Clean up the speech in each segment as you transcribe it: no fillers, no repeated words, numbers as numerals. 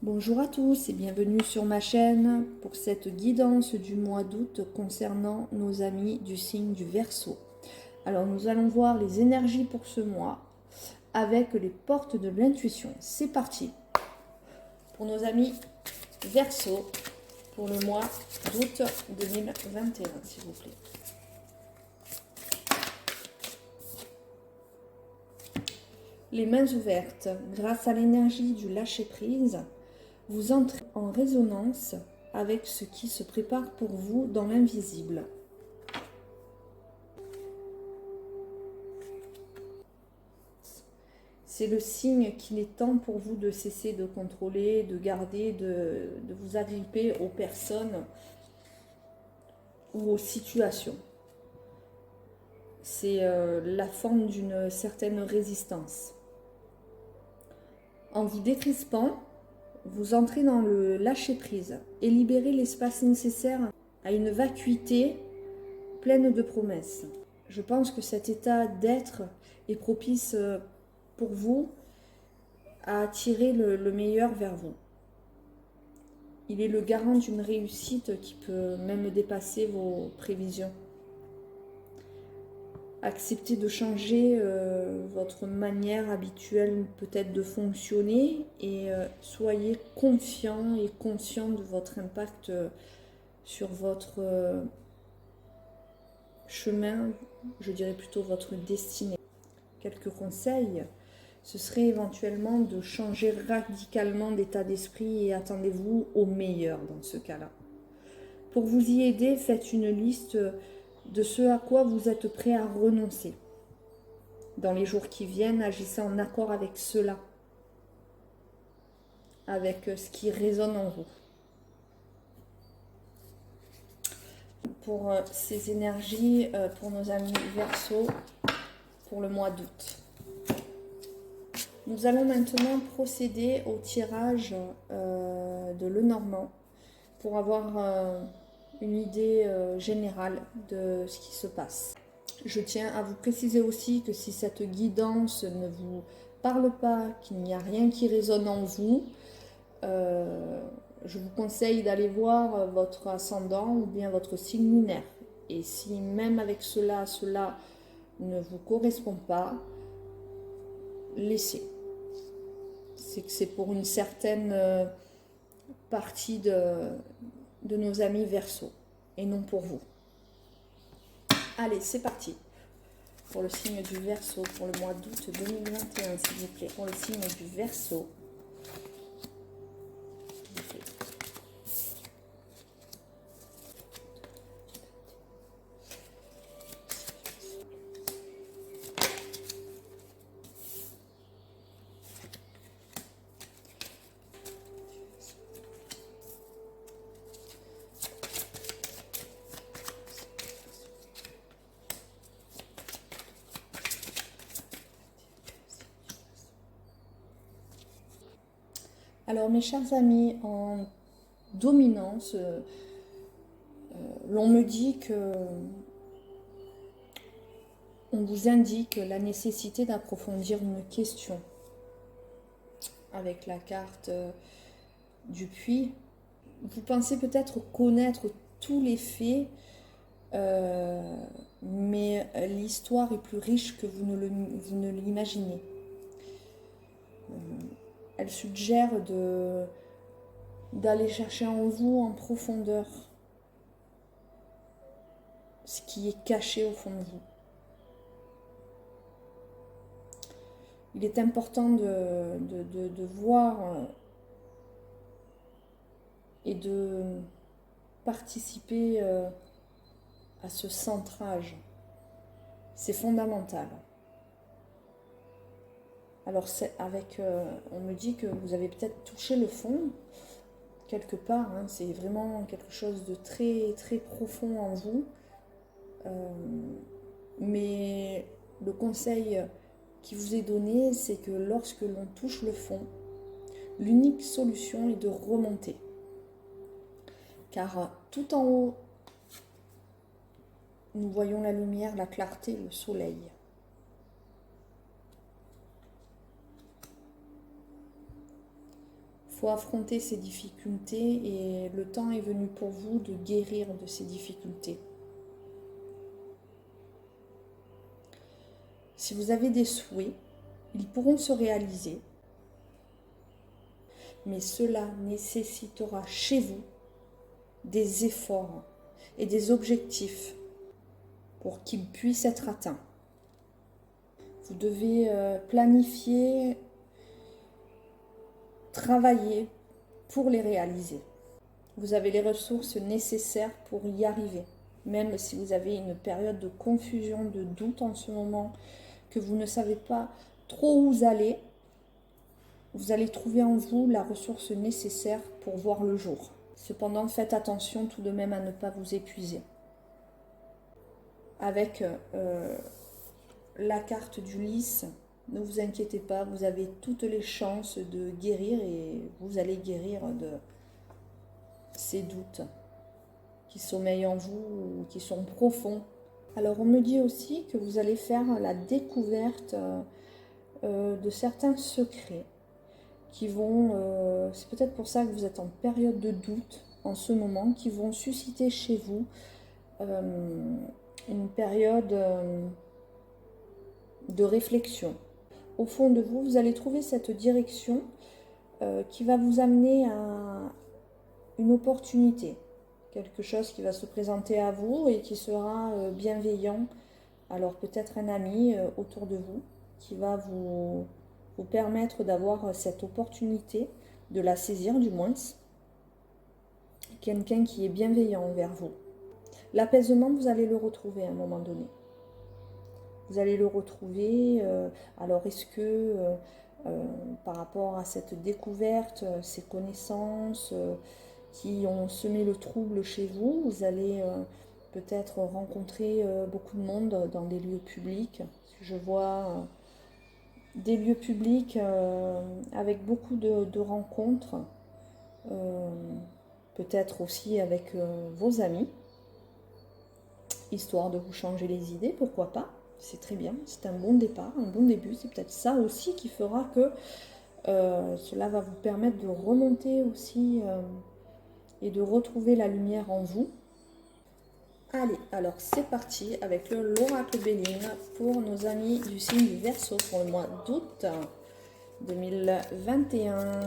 Bonjour à tous et bienvenue sur ma chaîne pour cette guidance du mois d'août concernant nos amis du signe du Verseau. Alors nous allons voir les énergies pour ce mois avec les portes de l'intuition. C'est parti pour nos amis Verseau pour le mois d'août 2021 s'il vous plaît. Les mains ouvertes, grâce à l'énergie du lâcher-prise, vous entrez en résonance avec ce qui se prépare pour vous dans l'invisible. C'est le signe qu'il est temps pour vous de cesser de contrôler, de garder, de vous agripper aux personnes ou aux situations. C'est la forme d'une certaine résistance. En vous décrispant, vous entrez dans le lâcher-prise et libérez l'espace nécessaire à une vacuité pleine de promesses. Je pense que cet état d'être est propice pour vous à attirer le meilleur vers vous. Il est le garant d'une réussite qui peut même dépasser vos prévisions. Acceptez de changer votre manière habituelle peut-être de fonctionner et soyez confiant et conscient de votre impact sur votre chemin, je dirais plutôt votre destinée. Quelques conseils, ce serait éventuellement de changer radicalement d'état d'esprit et attendez-vous au meilleur dans ce cas-là. Pour vous y aider, faites une liste de ce à quoi vous êtes prêt à renoncer. Dans les jours qui viennent, agissez en accord avec cela, avec ce qui résonne en vous. Pour ces énergies, pour nos amis Verseau, pour le mois d'août. Nous allons maintenant procéder au tirage de Lenormand pour avoir une idée générale de ce qui se passe. Je tiens à vous préciser aussi que si cette guidance ne vous parle pas, qu'il n'y a rien qui résonne en vous, je vous conseille d'aller voir votre ascendant ou bien votre signe lunaire. Et si même avec cela ne vous correspond pas, laissez. C'est que c'est pour une certaine partie de nos amis Verseau et non pour vous. Allez, c'est parti pour le signe du Verseau pour le mois d'août 2021, s'il vous plaît. Pour le signe du Verseau. Alors mes chers amis, en dominance, l'on me dit que on vous indique la nécessité d'approfondir une question avec la carte du puits. Vous pensez peut-être connaître tous les faits, mais l'histoire est plus riche que vous ne l'imaginez. Elle suggère d'aller chercher en vous en profondeur ce qui est caché au fond de vous. Il est important de voir et de participer à ce centrage. C'est fondamental. Alors on me dit que vous avez peut-être touché le fond quelque part, hein, c'est vraiment quelque chose de très très profond en vous. Mais le conseil qui vous est donné, c'est que lorsque l'on touche le fond, l'unique solution est de remonter. Car tout en haut, nous voyons la lumière, la clarté, le soleil. faut affronter ces difficultés et le temps est venu pour vous de guérir de ces difficultés. Si vous avez des souhaits, ils pourront se réaliser, mais cela nécessitera chez vous des efforts et des objectifs pour qu'ils puissent être atteints. Vous devez planifier, travailler pour les réaliser. Vous avez les ressources nécessaires pour y arriver. Même si vous avez une période de confusion, de doute en ce moment, que vous ne savez pas trop où vous allez trouver en vous la ressource nécessaire pour voir le jour. Cependant, faites attention tout de même à ne pas vous épuiser. Avec la carte du lys, ne vous inquiétez pas, vous avez toutes les chances de guérir et vous allez guérir de ces doutes qui sommeillent en vous ou qui sont profonds. Alors on me dit aussi que vous allez faire la découverte de certains secrets qui vont, c'est peut-être pour ça que vous êtes en période de doute en ce moment, qui vont susciter chez vous une période de réflexion. Au fond de vous, vous allez trouver cette direction qui va vous amener à une opportunité, quelque chose qui va se présenter à vous et qui sera bienveillant. Alors peut-être un ami autour de vous qui va vous permettre d'avoir cette opportunité, de la saisir du moins. Quelqu'un qui est bienveillant envers vous. L'apaisement, vous allez le retrouver à un moment donné. Vous allez le retrouver. Alors est-ce que par rapport à cette découverte, ces connaissances qui ont semé le trouble chez vous, vous allez peut-être rencontrer beaucoup de monde dans des lieux publics. Je vois des lieux publics avec beaucoup de rencontres, peut-être aussi avec vos amis, histoire de vous changer les idées, pourquoi pas. C'est très bien, c'est un bon départ, un bon début. C'est peut-être ça aussi qui fera que cela va vous permettre de remonter aussi et de retrouver la lumière en vous. Allez, alors c'est parti avec l'oracle Béline pour nos amis du signe du Verseau pour le mois d'août 2021.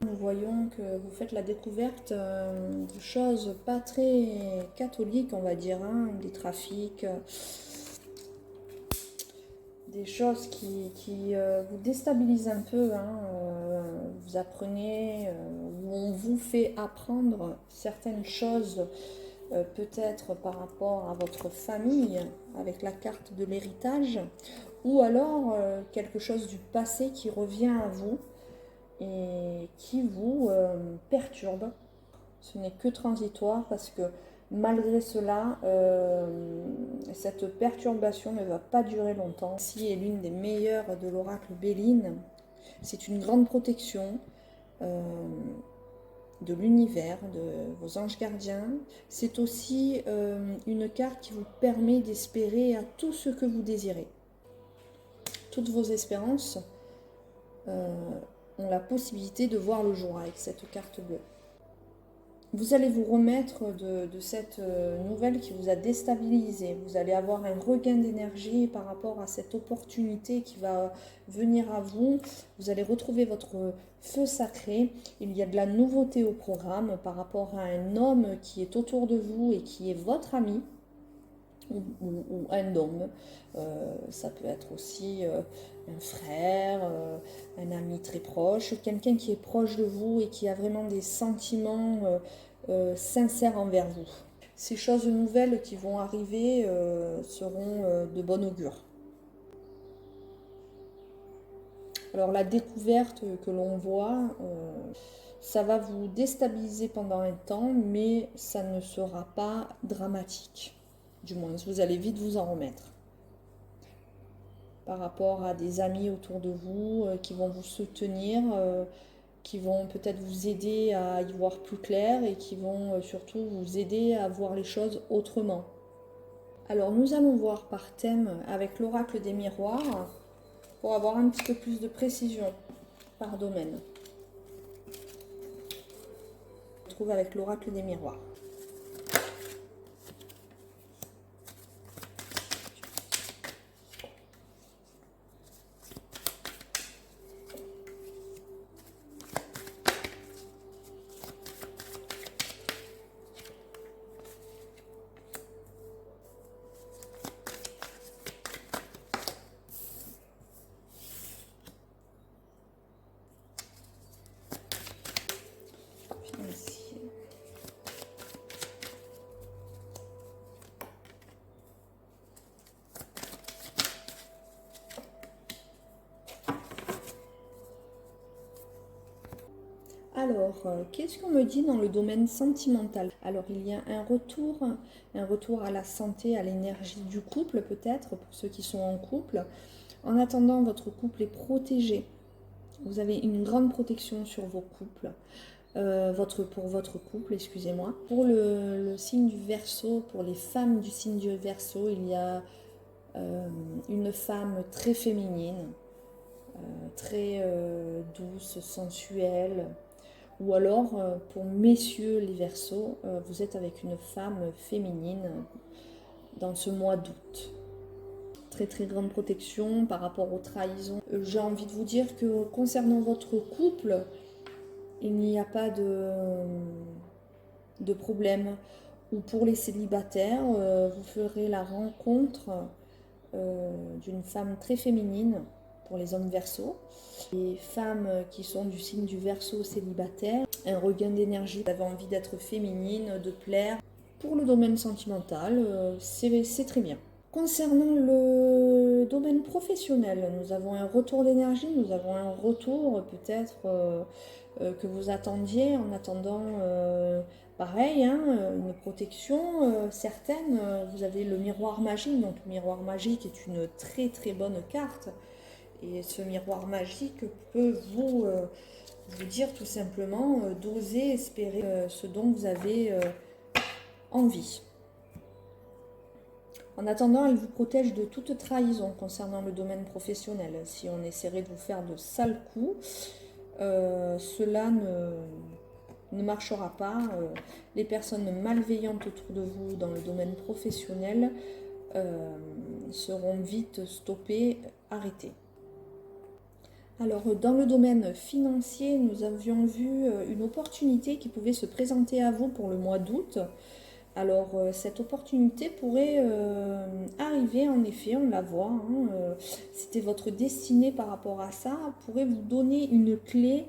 Nous voyons que vous faites la découverte de choses pas très catholiques, on va dire, hein, des trafics, des choses qui vous déstabilisent un peu. Hein, vous apprenez, ou on vous fait apprendre certaines choses, peut-être par rapport à votre famille, avec la carte de l'héritage, ou alors quelque chose du passé qui revient à vous et qui vous perturbe. Ce n'est que transitoire parce que malgré cela, cette perturbation ne va pas durer longtemps. Ici est l'une des meilleures de l'oracle Béline. C'est une grande protection de l'univers, de vos anges gardiens. C'est aussi une carte qui vous permet d'espérer à tout ce que vous désirez. Toutes vos espérances ont la possibilité de voir le jour avec cette carte bleue. Vous allez vous remettre de cette nouvelle qui vous a déstabilisé. Vous allez avoir un regain d'énergie par rapport à cette opportunité qui va venir à vous. Vous allez retrouver votre feu sacré. Il y a de la nouveauté au programme par rapport à un homme qui est autour de vous et qui est votre ami. Ou un homme, ça peut être aussi un frère, un ami très proche, quelqu'un qui est proche de vous et qui a vraiment des sentiments sincères envers vous. Ces choses nouvelles qui vont arriver seront de bon augure. Alors la découverte que l'on voit, ça va vous déstabiliser pendant un temps, mais ça ne sera pas dramatique. Du moins, vous allez vite vous en remettre. Par rapport à des amis autour de vous qui vont vous soutenir, qui vont peut-être vous aider à y voir plus clair et qui vont surtout vous aider à voir les choses autrement. Alors nous allons voir par thème avec l'oracle des miroirs pour avoir un petit peu plus de précision par domaine. On se trouve avec l'oracle des miroirs. Alors, qu'est-ce qu'on me dit dans le domaine sentimental? Alors, il y a un retour à la santé, à l'énergie du couple peut-être, pour ceux qui sont en couple. En attendant, votre couple est protégé. Vous avez une grande protection sur vos couples, pour votre couple, excusez-moi. Pour le signe du Verseau, pour les femmes du signe du Verseau, il y a une femme très féminine, très douce, sensuelle. Ou alors, pour messieurs les Verseaux, vous êtes avec une femme féminine dans ce mois d'août. Très très grande protection par rapport aux trahisons. J'ai envie de vous dire que concernant votre couple, il n'y a pas de problème. Ou pour les célibataires, vous ferez la rencontre d'une femme très féminine pour les hommes Verseaux. Les femmes qui sont du signe du Verseau célibataire, un regain d'énergie, vous avez envie d'être féminine, de plaire. Pour le domaine sentimental, c'est très bien. Concernant le domaine professionnel, nous avons un retour d'énergie, nous avons un retour peut-être que vous attendiez en attendant pareil, hein, une protection certaine. Vous avez le miroir magique, donc le miroir magique est une très très bonne carte. Et ce miroir magique peut vous dire tout simplement d'oser espérer ce dont vous avez envie. En attendant, elle vous protège de toute trahison concernant le domaine professionnel. Si on essaierait de vous faire de sales coups, cela ne marchera pas. Les personnes malveillantes autour de vous dans le domaine professionnel seront vite stoppées, arrêtées. Alors, dans le domaine financier, nous avions vu une opportunité qui pouvait se présenter à vous pour le mois d'août. Alors, cette opportunité pourrait arriver, en effet, on la voit. Hein, c'était votre destinée par rapport à ça, pourrait vous donner une clé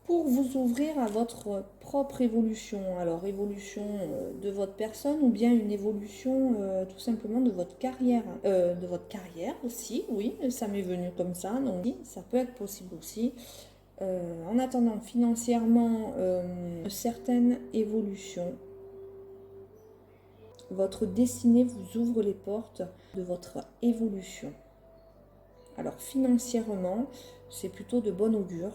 pour vous ouvrir à votre propre évolution. Alors, évolution de votre personne ou bien une évolution tout simplement de votre carrière. De votre carrière aussi, oui, ça m'est venu comme ça, donc oui, ça peut être possible aussi. En attendant, financièrement, certaines évolutions. Votre destinée vous ouvre les portes de votre évolution. Alors financièrement, c'est plutôt de bon augure.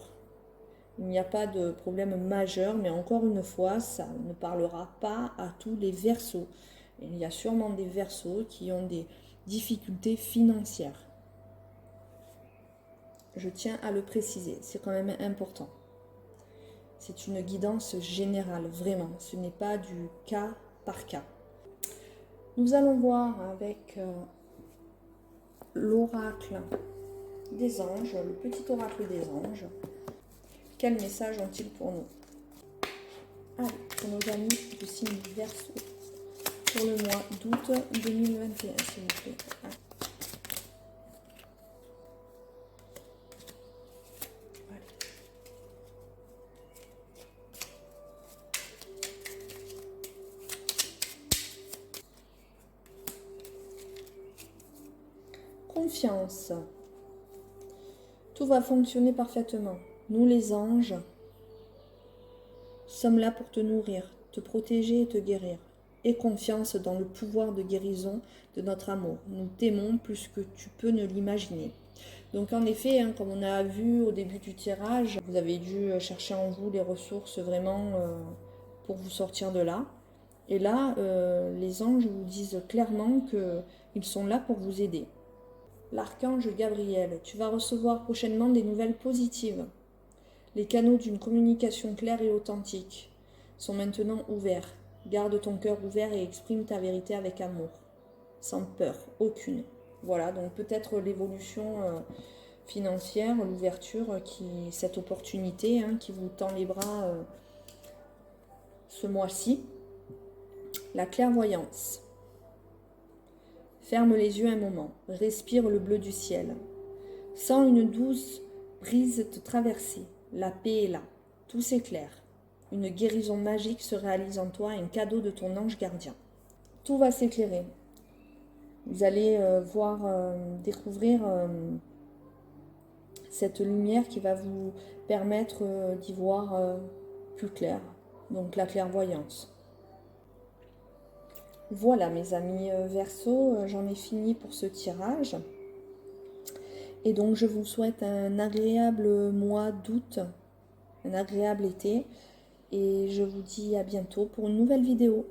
Il n'y a pas de problème majeur, mais encore une fois, ça ne parlera pas à tous les Verseaux. Il y a sûrement des Verseaux qui ont des difficultés financières. Je tiens à le préciser, c'est quand même important. C'est une guidance générale, vraiment. Ce n'est pas du cas par cas. Nous allons voir avec l'oracle des anges, le petit oracle des anges. Quel message ont-ils pour nous? Allez, pour nos amis du signe du Verseau, pour le mois d'août 2021, s'il vous plaît. Allez. Confiance. Tout va fonctionner parfaitement. Nous les anges sommes là pour te nourrir, te protéger et te guérir. Aie confiance dans le pouvoir de guérison de notre amour. Nous t'aimons plus que tu peux ne l'imaginer. Donc en effet, hein, comme on a vu au début du tirage, vous avez dû chercher en vous les ressources vraiment pour vous sortir de là. Et là, les anges vous disent clairement qu'ils sont là pour vous aider. L'archange Gabriel, tu vas recevoir prochainement des nouvelles positives. Les canaux d'une communication claire et authentique sont maintenant ouverts. Garde ton cœur ouvert et exprime ta vérité avec amour, sans peur, aucune. Voilà, donc peut-être l'évolution financière, l'ouverture, cette opportunité qui vous tend les bras ce mois-ci. La clairvoyance. Ferme les yeux un moment, respire le bleu du ciel. Sens une douce brise te traverser. La paix est là, tout s'éclaire. Une guérison magique se réalise en toi, un cadeau de ton ange gardien. Tout va s'éclairer. Vous allez découvrir cette lumière qui va vous permettre d'y voir plus clair. Donc la clairvoyance. Voilà mes amis Verseau, j'en ai fini pour ce tirage. Et donc je vous souhaite un agréable mois d'août, un agréable été. Et je vous dis à bientôt pour une nouvelle vidéo.